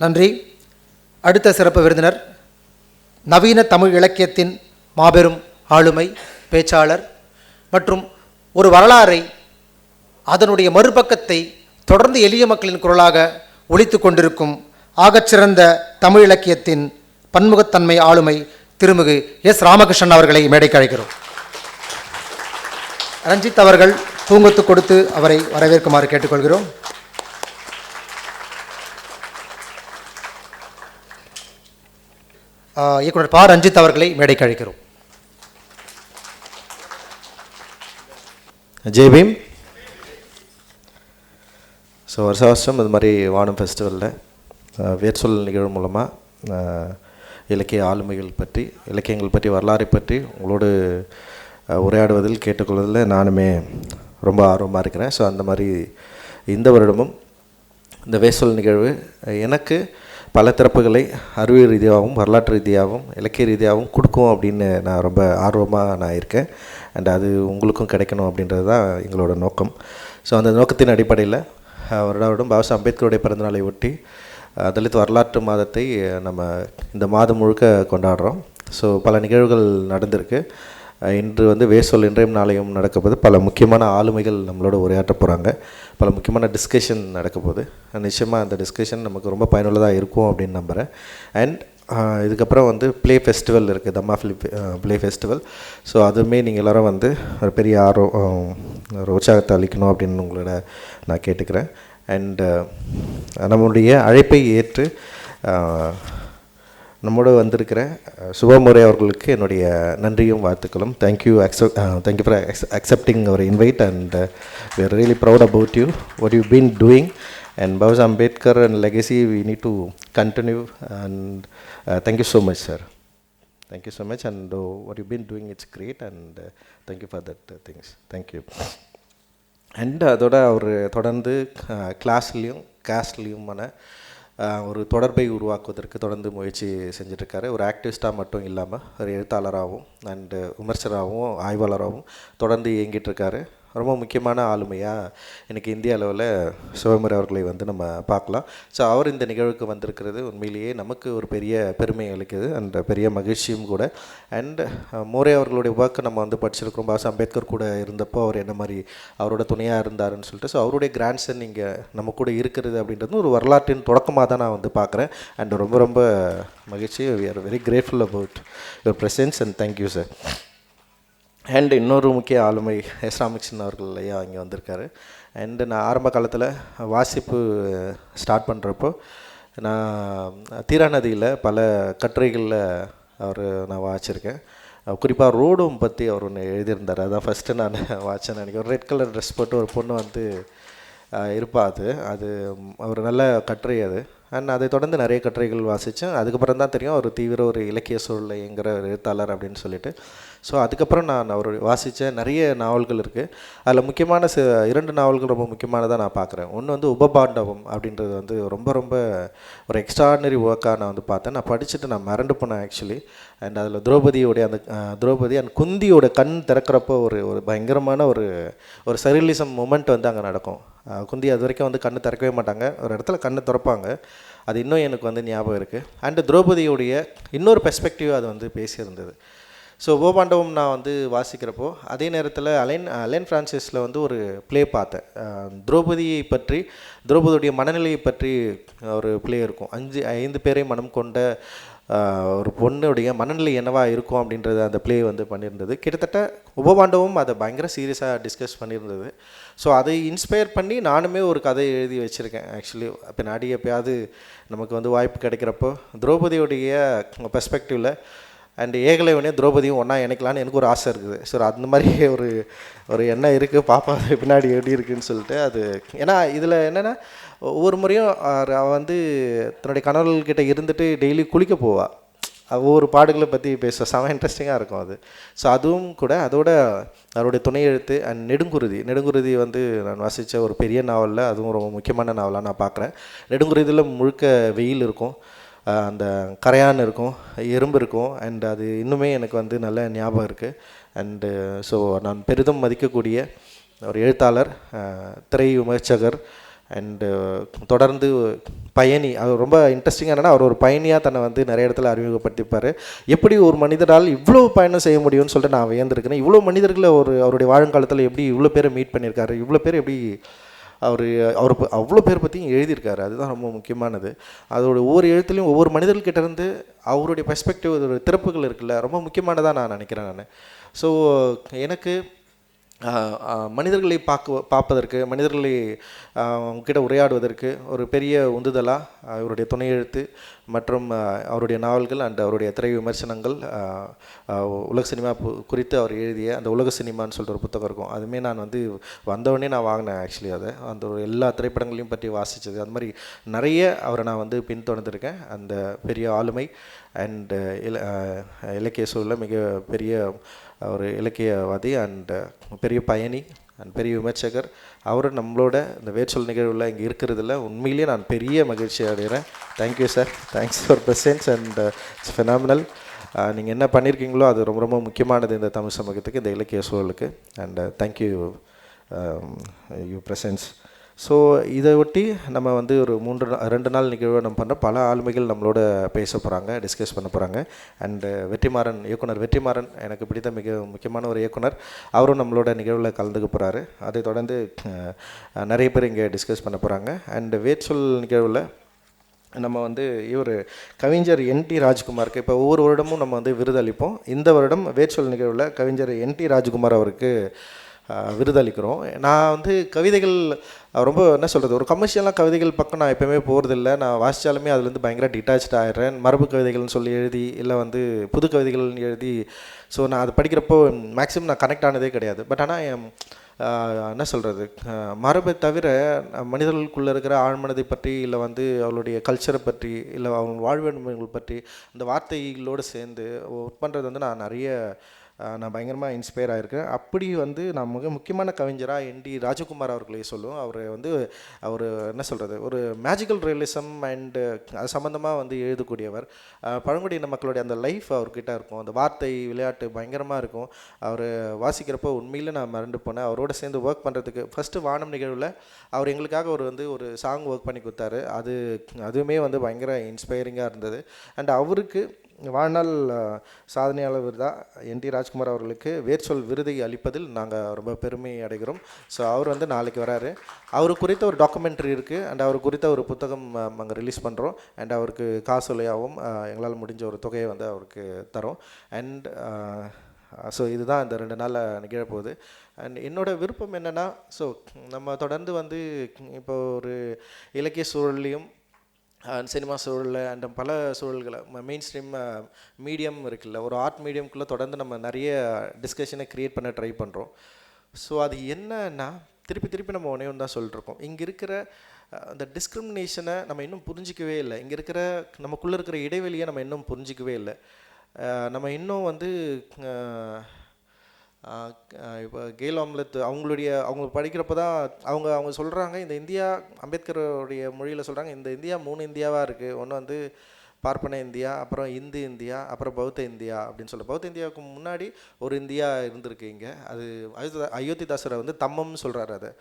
நன்றி. அடுத்த சிறப்பு விருந்தினர் நவீன தமிழ் இலக்கியத்தின் மாபெரும் ஆளுமை, பேச்சாளர் மற்றும் ஒரு வரலாறை அதனுடைய மறுபக்கத்தை தொடர்ந்து எளிய மக்களின் குரலாக ஒலித்து கொண்டிருக்கும் ஆகச்சிறந்த தமிழ் இலக்கியத்தின் பன்முகத்தன்மை ஆளுமை திருமிகு எஸ். ராமகிருஷ்ணன் அவர்களை மேடைக்கு அழைக்கிறோம். ரஞ்சித் அவர்கள் பூங்கொத்து கொடுத்து அவரை வரவேற்குமாறு கேட்டுக்கொள்கிறோம். இயக்குனர் பா. ரஞ்சித் அவர்களை மேடைக்கு அழைக்கிறோம். ஜெய்பீம். ஸோ வருஷம் இது மாதிரி வானம் ஃபெஸ்டிவலில் வேர்ச்சொல் நிகழ்வு மூலமாக இலக்கிய ஆளுமைகள் பற்றி, இலக்கியங்கள் பற்றி, வரலாறை பற்றி உங்களோடு உரையாடுவதில் கேட்டுக்கொள்வதில் நானுமே ரொம்ப ஆர்வமாக இருக்கிறேன். ஸோ அந்த மாதிரி இந்த வருடமும் இந்த வேர்ச்சொல் நிகழ்வு எனக்கு பல திறப்புகளை அறிவியல் ரீதியாகவும் வரலாற்று ரீதியாகவும் இலக்கிய ரீதியாகவும் கொடுக்கும் அப்படின்னு நான் ரொம்ப ஆர்வமாக நான் இருக்கேன். அண்ட் அது உங்களுக்கும் கிடைக்கணும் அப்படின்றது தான் எங்களோட நோக்கம். ஸோ அந்த நோக்கத்தின் அடிப்படையில் வருடம் பாபா அம்பேத்கருடைய பிறந்தநாளை ஒட்டி தலித் வரலாற்று மாதத்தை நம்ம இந்த மாதம் முழுக்க கொண்டாடுறோம். ஸோ பல நிகழ்வுகள் நடந்திருக்கு. இன்று வந்து வேர்ச்சொல் இன்றையும் நாளையும் நடக்கப்போது பல முக்கியமான ஆளுமைகள் நம்மளோட உரையாற்ற போகிறாங்க. பல முக்கியமான டிஸ்கஷன் நடக்க போகுது. நிச்சயமாக அந்த டிஸ்கஷன் நமக்கு ரொம்ப பயனுள்ளதாக இருக்கும் அப்படின்னு நம்புகிறேன். அண்ட் இதுக்கப்புறம் வந்து ப்ளே ஃபெஸ்டிவல் இருக்குது, தம்மா ப்ளே ஃபெஸ்டிவல். ஸோ அதுவுமே நீங்கள் எல்லோரும் வந்து ஒரு பெரிய ஒரு உற்சாகத்தை அளிக்கணும் அப்படின்னு உங்களோட நான் கேட்டுக்கிறேன். அண்ட் நம்முடைய அழைப்பை ஏற்று நம்மோடு வந்திருக்கிற சுபமுறை அவர்களுக்கு என்னுடைய நன்றியும் வாழ்த்துக்களும். Thank you for accepting our invite and we are really proud about you, what you've been doing, and Baba Ambedkar and legacy we need to continue, and thank you so much, sir. Thank you so much, and what you've been doing, it's great, and thank you for that things. Thank you. And அதோட அவர் தொடர்ந்து கிளாஸ்லேயும் கேஸ்ட்லேயுமான ஒரு தொடர்பை உருவாக்குவதற்கு தொடர்ந்து முயற்சி செஞ்சிட்ருக்காரு. ஒரு ஆக்டிவிஸ்ட்டாக மட்டும் இல்லாமல் ஒரு எழுத்தாளராகவும் அண்டு விமர்சகராகவும் ஆய்வாளராகவும் தொடர்ந்து இயங்கிட்டுருக்காரு. ரொம்ப முக்கியமான ஆளுமையாக இன்றைக்கி இந்திய அளவில் சிவமுறை அவர்களை வந்து நம்ம பார்க்கலாம். ஸோ அவர் இந்த நிகழ்வுக்கு வந்திருக்கிறது உண்மையிலேயே நமக்கு ஒரு பெரிய பெருமை அளிக்குது அண்ட் பெரிய மகிழ்ச்சியும் கூட. அண்ட் மோரே அவர்களுடைய ஒர்க்கை நம்ம வந்து படிச்சிருக்கிறோம். பாபா அம்பேத்கர் கூட இருந்தப்போ அவர் என்ன மாதிரி அவரோட துணையாக இருந்தாருன்னு சொல்லிட்டு. ஸோ அவருடைய கிராண்ட்சன் இங்கே நம்ம கூட இருக்கிறது அப்படின்றது ஒரு வரலாற்றின் தொடக்கமாக தான் நான் வந்து பார்க்குறேன். அண்ட் ரொம்ப ரொம்ப மகிழ்ச்சி. We are very grateful about your presence and thank you sir. And இன்னொரு முக்கிய ஆளுமை எஸ். ராமகிருஷ்ணன் அவர்கள் ஐயா இங்கே வந்திருக்காரு. அண்டு நான் ஆரம்ப காலத்தில் வாசிப்பு ஸ்டார்ட் பண்ணுறப்போ நான் தீரா நதியில் பல கட்டுரைகளில் நான் வாசிச்சிருக்கேன். குறிப்பாக ரோடும் பற்றி அவர் ஒன்று எழுதியிருந்தார். அதான் ஃபஸ்ட்டு நான் வாட்சேன்னு நினைக்கிறேன். ஒரு ரெட் கலர் ட்ரெஸ் போட்டு ஒரு பொண்ணு வந்து இருப்பா. அது ஒரு நல்ல கட்டுரை அது. அண்ட் அதை தொடர்ந்து நிறைய கட்டுரைகள் வாசித்தேன். அதுக்கப்புறம் தான் தெரியும் அவர் தீவிர ஒரு இலக்கிய சூழலை என்கிற ஒரு எழுத்தாளர் அப்படின்னு சொல்லிட்டு. ஸோ அதுக்கப்புறம் நான் அவர் வாசித்த நிறைய நாவல்கள் இருக்குது. அதில் முக்கியமான 2 நாவல்கள் ரொம்ப முக்கியமானதாக நான் பார்க்குறேன். ஒன்று வந்து உபபாண்டவம் அப்படின்றது வந்து ரொம்ப ரொம்ப ஒரு எக்ஸ்ட்ராடினரி ஒர்க்காக நான் வந்து பார்த்தேன். நான் படிச்சுட்டு நான் மறந்து போனேன் ஆக்சுவலி. அண்ட் அதில் திரௌபதி அண்ட் குந்தியோட கண் திறக்கிறப்போ ஒரு பயங்கரமான ஒரு சரியலிசம் மூமெண்ட் வந்து அங்கே நடக்கும். குந்தி அது வரைக்கும் வந்து கண்ணு திறக்கவே மாட்டாங்க. ஒரு இடத்துல கண்ணை திறப்பாங்க. அது இன்னும் எனக்கு வந்து ஞாபகம் இருக்குது. அண்டு திரௌபதியோடைய இன்னொரு பெர்ஸ்பெக்டிவ் அது வந்து பேசியிருந்தது. ஸோ உபபாண்டவம் நான் வந்து வாசிக்கிறப்போ அதே நேரத்தில் அலைன் ஃப்ரான்சிஸில் வந்து ஒரு ப்ளே பார்த்தேன். திரௌபதியை பற்றி, திரௌபதியுடைய மனநிலையை பற்றி ஒரு ப்ளே இருக்கும். 5 பேரை மனம் கொண்ட ஒரு பொண்ணுடைய மனநிலை என்னவாக இருக்கும் அப்படின்றது அந்த ப்ளே வந்து பண்ணியிருந்தது. கிட்டத்தட்ட உபபாண்டவும் அதை பயங்கர சீரியஸாக டிஸ்கஸ் பண்ணியிருந்தது. ஸோ அதை இன்ஸ்பயர் பண்ணி நானுமே ஒரு கதை எழுதி வச்சுருக்கேன் ஆக்சுவலி. பின்னாடி எப்போயாவது நமக்கு வந்து வாய்ப்பு கிடைக்கிறப்போ திரௌபதியோடைய பெர்ஸ்பெக்டிவில் அண்டு ஏகலைவனே திரௌபதியும் ஒன்றா இணைக்கலான்னு எனக்கு ஒரு ஆசை இருக்குது. ஸோ அந்த மாதிரி ஒரு எண்ணம் இருக்குது. பாப்பா பின்னாடி எப்படி இருக்குதுன்னு சொல்லிட்டு. அது ஏன்னா இதில் என்னென்னா ஒவ்வொரு முறையும் அவள் வந்து தன்னுடைய கணவர்கள்கிட்ட இருந்துட்டு டெய்லி குளிக்க போவாள். ஒவ்வொரு பாடுகளை பற்றி பேச செம இன்ட்ரெஸ்டிங்காக இருக்கும் அது. ஸோ அதுவும் கூட அதோட அவருடைய துணை எழுத்து அண்ட் நெடுங்குருதி வந்து நான் வாசித்த ஒரு பெரிய நாவலில் அதுவும் ரொம்ப முக்கியமான நாவலாக நான் பார்க்குறேன். நெடுங்குருதியில் முழுக்க வெயில் இருக்கும், அந்த கரையான் இருக்கும், எறும்பு இருக்கும். அண்ட் அது இன்னுமே எனக்கு வந்து நல்ல ஞாபகம் இருக்குது. அண்டு ஸோ நான் பெரிதும் மதிக்கக்கூடிய ஒரு எழுத்தாளர், திரை விமர்சகர் அண்டு தொடர்ந்து பயணி, அது ரொம்ப இன்ட்ரெஸ்டிங்காக என்னென்னா அவர் ஒரு பயணியாக தன்னை வந்து நிறைய இடத்துல அறிமுகப்படுத்திப்பார். எப்படி ஒரு மனிதரால் இவ்வளோ பயணம் செய்ய முடியும்னு சொல்லிட்டு நான் வியந்திருக்கிறேன். இவ்வளோ மனிதர்களை அவருடைய வாழுங்காலத்தில் எப்படி இவ்வளோ பேரை மீட் பண்ணியிருக்காரு, இவ்வளோ பேர் எப்படி அவர் அவ்வளோ பேர் பற்றியும் எழுதியிருக்காரு. அதுதான் ரொம்ப முக்கியமானது. அதோட ஒவ்வொரு எழுத்துலையும் ஒவ்வொரு மனிதர்கிட்ட இருந்து அவருடைய பெர்ஸ்பெக்டிவ், அதோட திறப்புகள் இருக்குல்ல, ரொம்ப முக்கியமானதாக நான் நினைக்கிறேன் நான். ஸோ எனக்கு மனிதர்களை பார்ப்பதற்கு, மனிதர்களை அவங்ககிட்ட உரையாடுவதற்கு ஒரு பெரிய உந்துதலாக அவருடைய துணை எழுத்து மற்றும் அவருடைய நாவல்கள் அண்ட் அவருடைய திரை விமர்சனங்கள், உலக சினிமா குறித்து அவர் எழுதிய அந்த உலக சினிமான்னு சொல்லிட்டு ஒரு புத்தகம் இருக்கும். அதுவுமே நான் வந்து வந்தவொடனே நான் வாங்கினேன். ஆக்சுவலி அதை அந்த ஒரு எல்லா திரைப்படங்களையும் பற்றி வாசித்தது, அது மாதிரி நிறைய அவரை நான் வந்து பின்தொடர்ந்துருக்கேன். அந்த பெரிய ஆளுமை அண்ட் இலக்கிய சூழலில் மிக பெரிய ஒரு இலக்கியவாதி அண்ட் பெரிய பயணி அண்ட் பெரிய விமர்சகர். அவர் நம்மளோட இந்த வேர்ச்சொல் நிகழ்வில் இங்கே இருக்கிறதுல உண்மையிலேயே நான் பெரிய மகிழ்ச்சி அடைகிறேன். Thank you sir, thanks for presence and it's phenomenal. நீங்கள் என்ன பண்ணியிருக்கீங்களோ அது ரொம்ப ரொம்ப முக்கியமானது இந்த தமிழ் சமூகத்துக்கு, இந்த இலக்கிய சூழலுக்கு. And thank you you presence. So இதை ஒட்டி நம்ம வந்து ஒரு 2 நாள் நிகழ்வு நம்ம பண்ணுற பல ஆளுமைகள் நம்மளோட பேச போகிறாங்க, டிஸ்கஸ் பண்ண போகிறாங்க. அண்டு வெற்றிமாறன், இயக்குனர் வெற்றிமாறன் எனக்கு பிடித்த மிக முக்கியமான ஒரு இயக்குனர், அவரும் நம்மளோட நிகழ்வில் கலந்துக்க போகிறாரு. அதை தொடர்ந்து நிறைய பேர் இங்கே டிஸ்கஸ் பண்ண போகிறாங்க. அண்டு வேர்ச்சொல் நிகழ்வில் நம்ம வந்து இவர் கவிஞர் என்டி ராஜ்குமாருக்கு இப்போ ஒவ்வொரு வருடமும் நம்ம வந்து விருது அளிப்போம். இந்த வருடம் வேர்ச்சொல் நிகழ்வில் கவிஞர் என்டி ராஜ்குமார் அவருக்கு விருதளிக்கிறோம். நான் வந்து கவிதைகள் ரொம்ப என்ன சொல்கிறது, ஒரு கமர்ஷியலாக கவிதைகள் பக்கம் நான் எப்போயுமே போகிறதில்ல. நான் வாசித்தாலுமே அதுலேருந்து பயங்கர டிட்டாச்சாக ஆகிடுறேன். மரபு கவிதைகள்னு சொல்லி எழுதி, இல்லை வந்து புது கவிதைகள்னு எழுதி, ஸோ நான் அது படிக்கிறப்போ மேக்ஸிமம் நான் கனெக்ட் ஆனதே கிடையாது. பட் ஆனால் என்ன சொல்கிறது, மரபை தவிர மனிதர்களுக்குள்ளே இருக்கிற ஆழ்மனதை பற்றி, இல்லை வந்து அவளுடைய கல்ச்சரை பற்றி, இல்லை அவங்க வாழ்வியல் பற்றி அந்த வார்த்தைகளோடு சேர்ந்து ஒர்க் பண்ணுறது வந்து நான் பயங்கரமாக இன்ஸ்பயர் ஆகிருக்கேன். அப்படி வந்து நான் மிக முக்கியமான கவிஞராக என்டி ராஜகுமார் அவர்களே சொல்லுவோம். அவர் வந்து அவர் என்ன சொல்கிறது, ஒரு மேஜிக்கல் ரியலிசம் அண்டு அது சம்மந்தமாக வந்து எழுதக்கூடியவர். பழங்குடியின மக்களுடைய அந்த லைஃப் அவர்கிட்ட இருக்கும், அந்த வார்த்தை விளையாட்டு பயங்கரமாக இருக்கும். அவர் வாசிக்கிறப்போ உண்மையில் நான் மறந்து போனேன். அவரோட சேர்ந்து ஒர்க் பண்ணுறதுக்கு ஃபஸ்ட்டு வானம் நிகழ்வில் அவர் எங்களுக்காக ஒரு சாங் ஒர்க் பண்ணி கொடுத்தாரு. அதுவுமே வந்து பயங்கர இன்ஸ்பைரிங்காக இருந்தது. அண்ட் அவருக்கு வாழ்நாள் சாதனையாளர் விருதா என்டி ராஜ்குமார் அவர்களுக்கு வேர்ச்சொல் விருதை அளிப்பதில் நாங்கள் ரொம்ப பெருமை அடைகிறோம். ஸோ அவர் வந்து நாளைக்கு வராரு. அவர் குறித்த ஒரு டாக்குமெண்ட்ரி இருக்குது அண்ட் அவர் குறித்த ஒரு புத்தகம் நாங்கள் ரிலீஸ் பண்ணுறோம். அண்ட் அவருக்கு காசோலையாகவும் எங்களால் முடிஞ்ச ஒரு தொகையை வந்து அவருக்கு தரோம். அண்ட் ஸோ இதுதான் இந்த 2 நாளில் நிகழப்போகுது. அண்ட் என்னோடய விருப்பம் என்னென்னா, ஸோ நம்ம தொடர்ந்து வந்து இப்போ ஒரு இலக்கிய சூழல்லையும் சினிமா சூழலில் அண்ட் பல சூழல்களை மெயின் ஸ்ட்ரீம் மீடியம் இருக்குல்ல, ஒரு ஆர்ட் மீடியம்குள்ளே தொடர்ந்து நம்ம நிறைய டிஸ்கஷனை க்ரியேட் பண்ண ட்ரை பண்ணுறோம். ஸோ அது என்னன்னா, திருப்பி நம்ம ஒன்றே ஒன்று தான் சொல்லிட்டுருக்கோம். இங்கே இருக்கிற அந்த டிஸ்கிரிமினேஷனை நம்ம இன்னும் புரிஞ்சிக்கவே இல்லை. இங்கே இருக்கிற நமக்குள்ளே இருக்கிற இடைவெளியை நம்ம இன்னும் புரிஞ்சிக்கவே இல்லை. நம்ம இன்னும் வந்து இப்போ கேல் ஆம்லெத் அவங்க படிக்கிறப்ப தான் அவங்க சொல்கிறாங்க, இந்த இந்தியா அம்பேத்கருடைய மொழியில் சொல்கிறாங்க, இந்த இந்தியா 3 இந்தியாவாக இருக்குது. ஒன்று வந்து பார்ப்பன இந்தியா, அப்புறம் இந்து இந்தியா, அப்புறம் பௌத்த இந்தியா அப்படின்னு சொல்லி. பௌத்த இந்தியாவுக்கு முன்னாடி ஒரு இந்தியா இருந்திருக்கு இங்கே. அது அயோத்திதாசரை வந்து தம்மம்னு சொல்கிறாரு. அது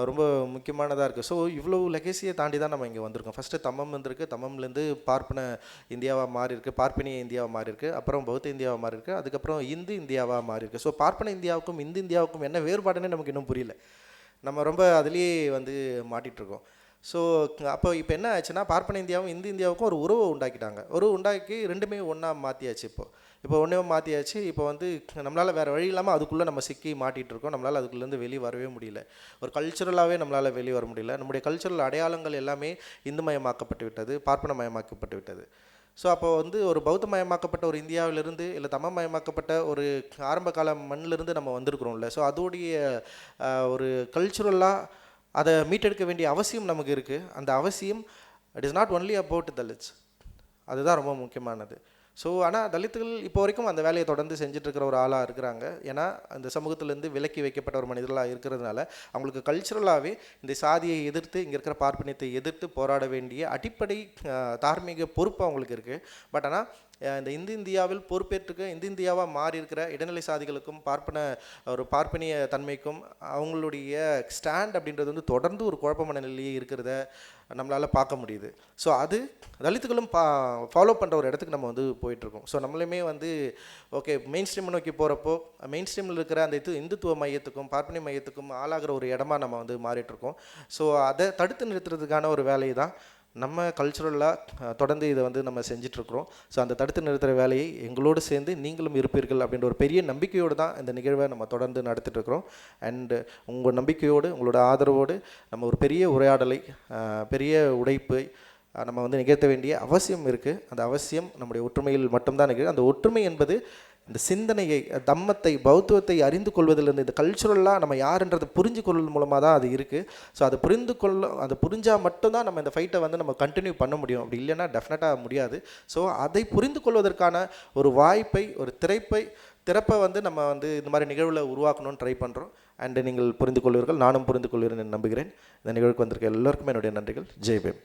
ரொம்ப முக்கியமானதாக இருக்குது. ஸோ இவ்வளோ லெகசியை தாண்டி தான் நம்ம இங்கே வந்திருக்கோம். ஃபஸ்ட்டு தம்மம் வந்திருக்கு, தம்மம்லேருந்து பார்ப்பன இந்தியாவாக மாறி இருக்குது, பார்ப்பனிய இந்தியாவாக மாறி இருக்குது, அப்புறம் பௌத்த இந்தியாவாக மாறி இருக்குது, அதுக்கப்புறம் இந்து இந்தியாவாக மாறி இருக்குது. ஸோ பார்ப்பன இந்தியாவுக்கும் இந்து இந்தியாவுக்கும் என்ன வேறுபாடுன்னு நமக்கு இன்னும் புரியல. நம்ம ரொம்ப அதுலேயே வந்து மாட்டிகிட்ருக்கோம். ஸோ அப்போ இப்போ என்ன ஆச்சுன்னா, பார்ப்பன இந்தியாவும் இந்து இந்தியாவுக்கும் ஒரு உறவை உண்டாக்கிட்டாங்க. உண்டாக்கி ரெண்டுமே ஒன்றா மாற்றியாச்சு. இப்போ ஒன்றே மாற்றியாச்சு. இப்போ வந்து நம்மளால் வேறு வழி இல்லாமல் அதுக்குள்ளே நம்ம சிக்கி மாட்டிகிட்ருக்கோம். நம்மளால் அதுக்குள்ளேருந்து வெளியே வரவே முடியல. ஒரு கல்ச்சுரலாகவே நம்மளால் வெளியே வர முடியல. நம்முடைய கல்ச்சுரல் அடையாளங்கள் எல்லாமே இந்துமயமாக்கப்பட்டு விட்டது, பார்ப்பனமயமாக்கப்பட்டு விட்டது. ஸோ அப்போ வந்து ஒரு பௌத்தமயமாக்கப்பட்ட ஒரு இந்தியாவிலிருந்து, இல்லை தமிழ்மயமாக்கப்பட்ட ஒரு ஆரம்ப கால மண்ணிலிருந்து நம்ம வந்திருக்கிறோம்ல. ஸோ அதோடைய ஒரு கல்ச்சுரலாக அதை மீட்டெடுக்க வேண்டிய அவசியம் நமக்கு இருக்குது. அந்த அவசியம் it is not only about Dalits, அதுதான் ரொம்ப முக்கியமானது. ஸோ ஆனால் தலித்துகள் இப்போ வரைக்கும் அந்த வேலையை தொடர்ந்து செஞ்சுட்டு இருக்கிற ஒரு ஆளாக இருக்கிறாங்க. ஏன்னா அந்த சமூகத்திலேருந்து விலக்கி வைக்கப்பட்ட ஒரு மனிதர்களாக இருக்கிறதுனால அவங்களுக்கு கல்ச்சுரலாகவே இந்த சாதியை எதிர்த்து இங்கே இருக்கிற பார்ப்பனியத்தை எதிர்த்து போராட வேண்டிய அடிப்படை தார்மீக பொறுப்பு அவங்களுக்கு இருக்குது. பட் ஆனால் இந்த இந்தியாவில் பொறுப்பேற்றுக்க இந்தியாவாக மாறி இருக்கிற இடைநிலை சாதிகளுக்கும் பார்ப்பனிய தன்மைக்கும் அவங்களுடைய ஸ்டாண்ட் அப்படின்றது வந்து தொடர்ந்து ஒரு குழப்பமான நிலையே இருக்கிறத நம்மளால் பார்க்க முடியுது. ஸோ அது தலித்துகளும் ஃபாலோ பண்ணுற ஒரு இடத்துக்கு நம்ம வந்து போயிட்டுருக்கோம். ஸோ நம்மளுமே வந்து ஓகே மெயின் ஸ்ட்ரீம் நோக்கி போகிறப்போ மெயின் ஸ்ட்ரீமில் இருக்கிற அந்த இந்துத்துவ மையத்துக்கும் பார்ப்பனிய மையத்துக்கும் ஆளாகிற ஒரு இடமா நம்ம வந்து மாறிட்டுருக்கோம். ஸோ அதை தடுத்து நிறுத்துறதுக்கான ஒரு வேலையை தான் நம்ம கல்ச்சுரலாக தொடர்ந்து இதை வந்து நம்ம செஞ்சிட்ருக்குறோம். ஸோ அந்த தடுத்து நிறுத்துகிற வேலையை எங்களோடு சேர்ந்து நீங்களும் இருப்பீர்கள் அப்படின்ற ஒரு பெரிய நம்பிக்கையோடு தான் இந்த நிகழ்வை நம்ம தொடர்ந்து நடத்திட்டுருக்குறோம். அண்டு உங்கள் நம்பிக்கையோடு உங்களோட ஆதரவோடு நம்ம ஒரு பெரிய உரையாடலை பெரிய உடைப்பை நம்ம வந்து நிகழ்த்த வேண்டிய அவசியம் இருக்குது. அந்த அவசியம் நம்முடைய ஒற்றுமையில் மட்டும்தான் நிகழ்வு. அந்த ஒற்றுமை என்பது இந்த சிந்தனையை தம்மத்தை பௌத்தத்தை அறிந்து கொள்வதிலிருந்து இந்த கல்ச்சுரலாக நம்ம யாருன்றதை புரிஞ்சு கொள்வது மூலமாக தான் அது இருக்குது. ஸோ அதை புரிஞ்சால் மட்டும்தான் நம்ம இந்த ஃபைட்டை வந்து நம்ம கண்டினியூ பண்ண முடியும். அப்படி இல்லைன்னா டெஃபினட்டாக முடியாது. ஸோ அதை புரிந்து கொள்வதற்கான ஒரு வாய்ப்பை ஒரு திறப்பை வந்து நம்ம வந்து இந்த மாதிரி நிகழ்வில் உருவாக்கணும்னு ட்ரை பண்ணுறோம். அண்டு நீங்கள் புரிந்து கொள்வீர்கள், நானும் புரிந்து கொள்வீர்கள் என்று நம்புகிறேன். இந்த நிகழ்வுக்கு வந்திருக்க எல்லோருக்குமே என்னுடைய நன்றிகள். ஜெய் பீம்.